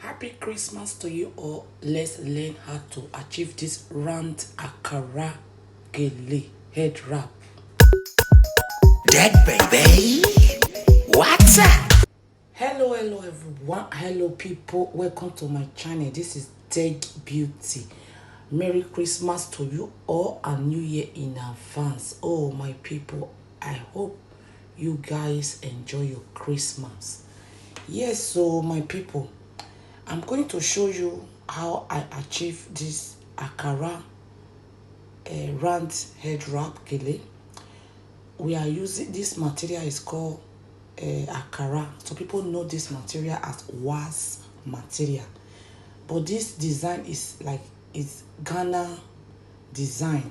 Happy Christmas to you all. Let's learn how to achieve this round Ankara Gele head wrap. Dead baby, what's up? Hello everyone. Hello people. Welcome to my channel. This is Dead Beauty. Merry Christmas to you all and New Year in advance. Oh my people, I hope you guys enjoy your Christmas. Yes, so my people, I'm going to show you how I achieve this Ankara round head wrap Gele. We are using this material is called Ankara. So people know this material as was material, but this design is like it's Ghana design.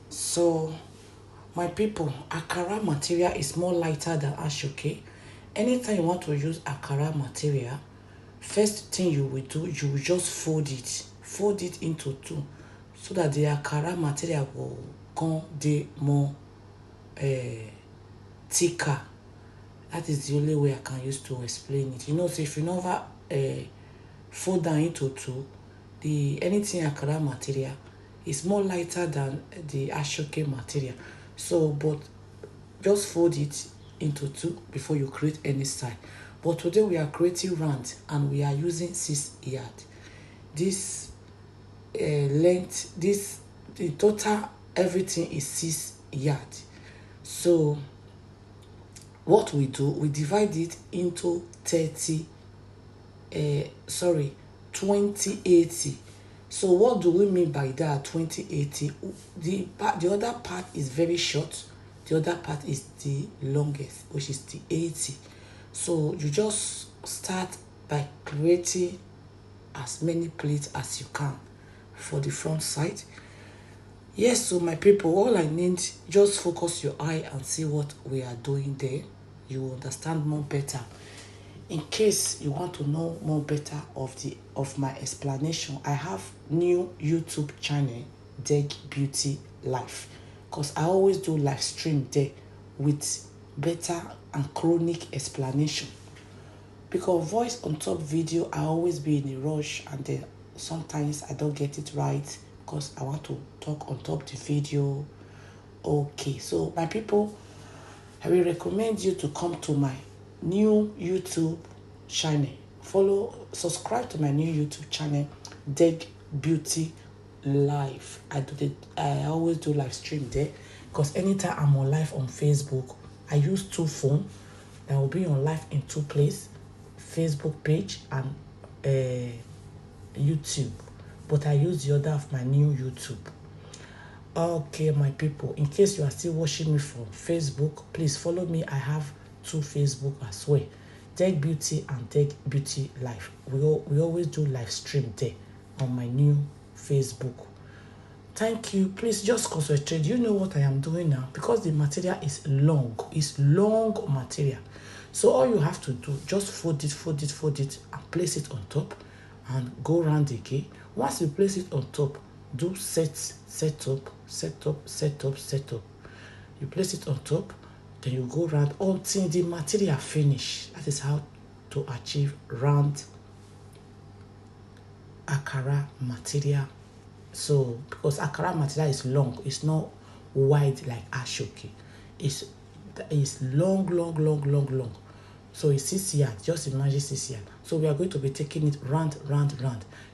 So my people, Ankara material is more lighter than ashoke. Anytime you want to use Ankara material, first thing you will do, you will just fold it into two, so that the Ankara material will come the more thicker. That is the only way I can use to explain it. You know, so if you never fold down into two, the anything Ankara material is more lighter than the ashoke material. So, but just fold it into two before you create any style. But today we are creating round and we are using 6 yard. This length, this the total everything is 6 yard. So what we do, we divide it into 20/80. So what do we mean by that 20/80? The other part is very short, the other part is the longest, which is the 80. So you just start by creating as many pleats as you can for the front side. Yes, so my people, all I need, just focus your eye and see what we are doing there. You will understand more better. In case you want to know more better of my explanation, I have new YouTube channel, Dead Beauty Life, because I always do live stream there with better and chronic explanation. Because voice on top video, I always be in a rush, and then sometimes I don't get it right because I want to talk on top the video. Okay, so my people, I will recommend you to come to my new YouTube channel. Subscribe to my new YouTube channel, Dead Beauty Life. I always do live stream there, because anytime I'm on live on Facebook, I use 2 phones. I will be on live in 2 places, Facebook page and YouTube. But I use the other of my new YouTube. Okay, my people, in case you are still watching me from Facebook, please follow me. I have 2 Facebook as well, Dead Beauty and Dead Beauty Life. We always do live stream there on my new Facebook. Thank you. Please just concentrate. You know what I am doing now, because the material is long. It's long material. So all you have to do, just fold it and place it on top and go round again. Once you place it on top, do set up. You place it on top, then you go round until the material finish. That is how to achieve round Ankara material. So because Ankara material is long, it's not wide like ashoke. It's long. So it's 6 yard. Just imagine 6 yard. So we are going to be taking it round.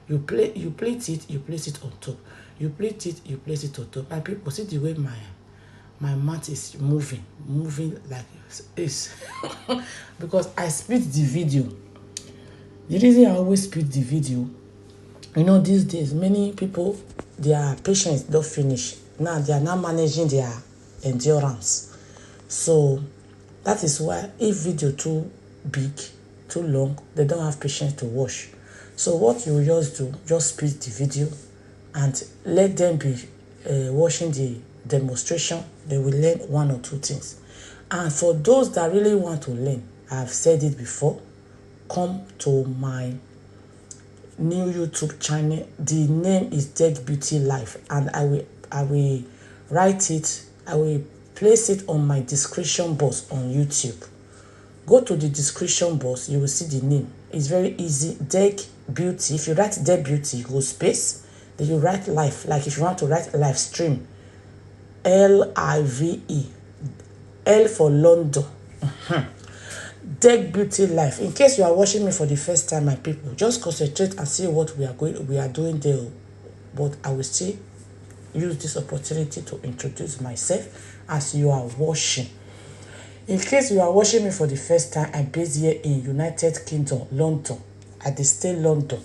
You plate it, you place it on top. You plate it, you place it on top. And people see the way my mat is moving like this. Because I speed the video. The reason I always speed the video, you know, these days many people, their patience don't finish. Now they are now managing their endurance. So that is why if video too big, too long, they don't have patience to watch. So what you just do, just speed the video and let them be watching the demonstration. They will learn 1 or 2 things. And for those that really want to learn, I've said it before, come to my new YouTube channel. The name is Dead Beauty Life, and I will write it. I will place it on my description box on YouTube. Go to the description box, you will see the name. It's very easy. Deck Beauty. If you write Deck Beauty, you go space. Then you write life. Like if you want to write live stream, LIVE. L for London. Deck Beauty Life. In case you are watching me for the first time, my people, just concentrate and see what we are doing there. But I will still use this opportunity to introduce myself as you are watching. In case you are watching me for the first time, I'm based here in United Kingdom, London, at the state London.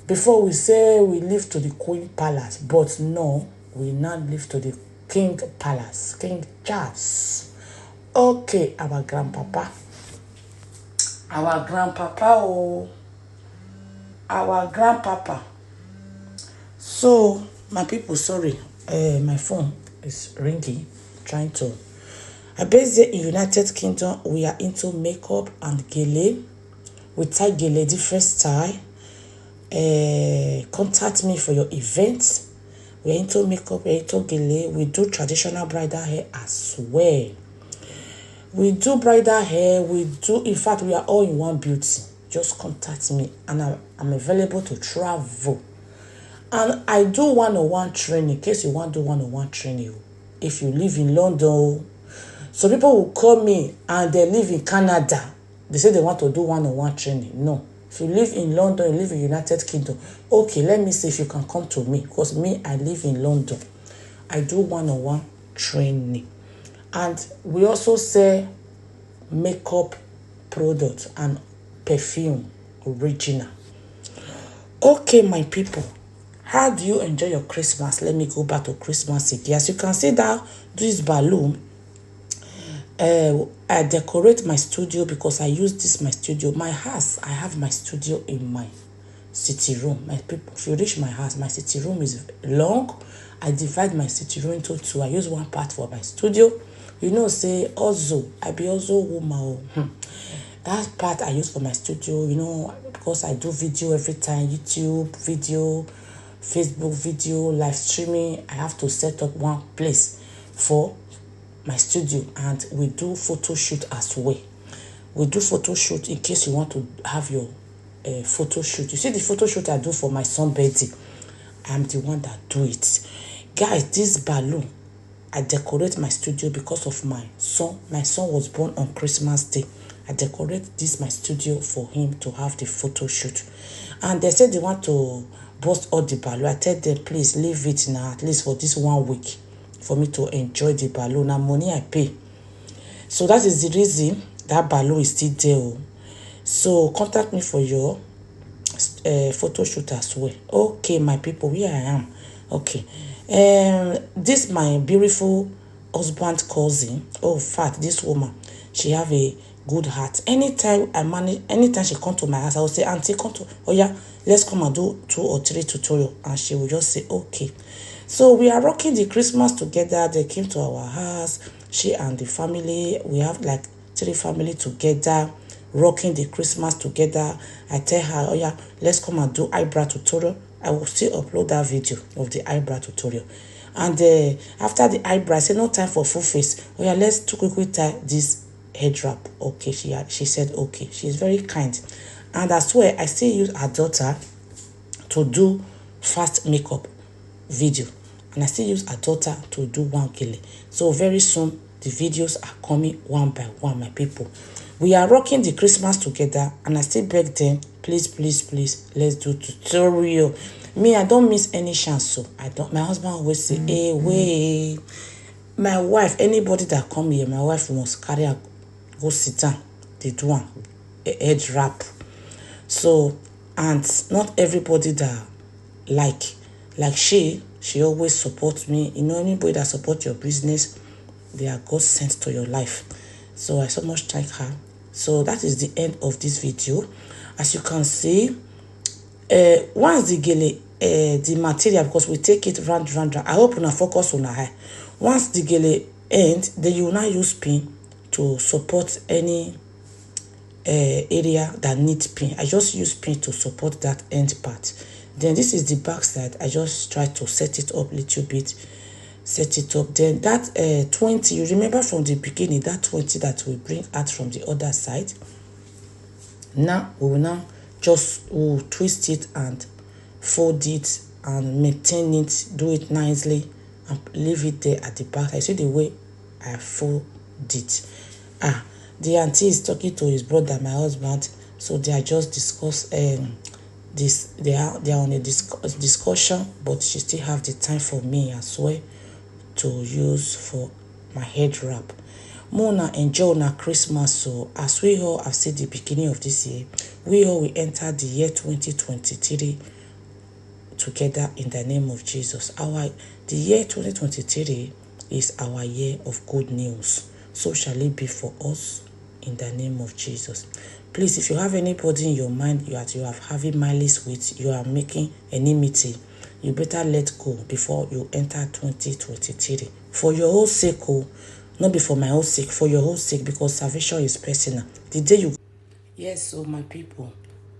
Before we say we live to the Queen Palace, but no, we now live to the King Palace, King Charles. Okay, our grandpapa. Our grandpapa. So, my people, sorry, my phone is ringing, trying to. I based here in United Kingdom. We are into makeup and Gele. We tie Gele different style. Contact me for your events. We are into makeup, we are into Gele. We do traditional bridal hair as well. We do bridal hair. We do, in fact, we are all in one beauty. Just contact me, and I'm available to travel. And I do one-on-one training in case you want to do one-on-one training. If you live in London, so people will call me and they live in Canada. They say they want to do one-on-one training. No. If you live in London, you live in United Kingdom, okay, let me see if you can come to me. Because me, I live in London. I do one-on-one training. And we also sell makeup products and perfume original. Okay, my people. How do you enjoy your Christmas? Let me go back to Christmas again. As you can see that this balloon, I decorate my studio because I use this my studio. My house, I have my studio in my sitting room. My people, if you reach my house, my sitting room is long. I divide my sitting room into two. I use one part for my studio. You know, say also, I be also woman. That part I use for my studio, you know, because I do video every time, YouTube video, Facebook video, live streaming. I have to set up one place for my studio, and we do photo shoot as well. We do photo shoot in case you want to have your photo shoot. You see the photo shoot I do for my son birthday, I'm the one that do it. Guys, this balloon, I decorate my studio because of my son. My son was born on Christmas Day. I decorate this my studio for him to have the photo shoot. And they said they want to burst all the balloon. I tell them, please leave it now, at least for this 1 week, for me to enjoy the balloon. And money I pay. So that is the reason that balloon is still there. So contact me for your photo shoot as well. Okay, my people, here I am. Okay. This my beautiful husband cousin. Oh, in fact, this woman, she have a good heart. Anytime she come to my house, I will say, auntie, come to, oh yeah, let's come and do 2 or 3 tutorial. And she will just say, okay. So we are rocking the Christmas together. They came to our house, she and the family. We have like 3 family together, rocking the Christmas together. I tell her, oh yeah, let's come and do eyebrow tutorial. I will still upload that video of the eyebrow tutorial. And after the eyebrow, I say no time for full face. Oh yeah, let's quickly tie this head wrap. Okay, she said okay. She's very kind. And I swear, I still use her daughter to do fast makeup video. And I still use her daughter to do one Gele. So very soon, the videos are coming one by one, my people. We are rocking the Christmas together, and I still beg them, please, please, please, let's do tutorial. Me, I don't miss any chance, so I don't. My husband always say, hey, wait. My wife, anybody that come here, my wife must carry her, go sit down. They do one, a head wrap. So, and not everybody that like she always supports me. You know, anybody that supports your business, they are God sent to your life. So I so much thank her. So that is the end of this video. As you can see, once the Gele, the material, because we take it round. I hope you focus on her hair. Once the Gele end, then you will now use pin to support any area that needs pin. I just use pin to support that end part. Then this is the back side. I just try to set it up a little bit. Set it up. Then that 20, you remember from the beginning, that 20 that we bring out from the other side. Now we will now just we'll twist it and fold it and maintain it, do it nicely and leave it there at the back. I see the way I fold it. The auntie is talking to his brother, my husband, so they are just they are on a discussion, but she still have the time for me as well to use for my head wrap. Mona enjoy na Christmas. So as we all have seen the beginning of this year, we all will enter the year 2023 together in the name of Jesus. The year 2023 is our year of good news. So shall it be for us in the name of Jesus. Please, if you have anybody in your mind you are having malice with, you are making enmity, you better let go before you enter 2023. For your whole sake, not be for my whole sake, for your whole sake, because salvation is personal. The day you... Yes, so my people,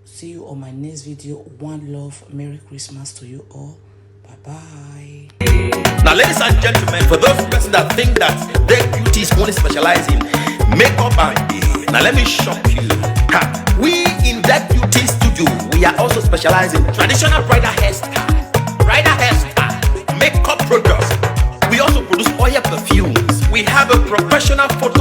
see you on my next video. One love. Merry Christmas to you all. Bye-bye. Now, ladies and gentlemen, for those persons that think that their beauties only specialize in makeup and now let me shock you. We in that beauty studio, we are also specializing in traditional bridal hairstyle, makeup products. We also produce oil perfumes. We have a professional photo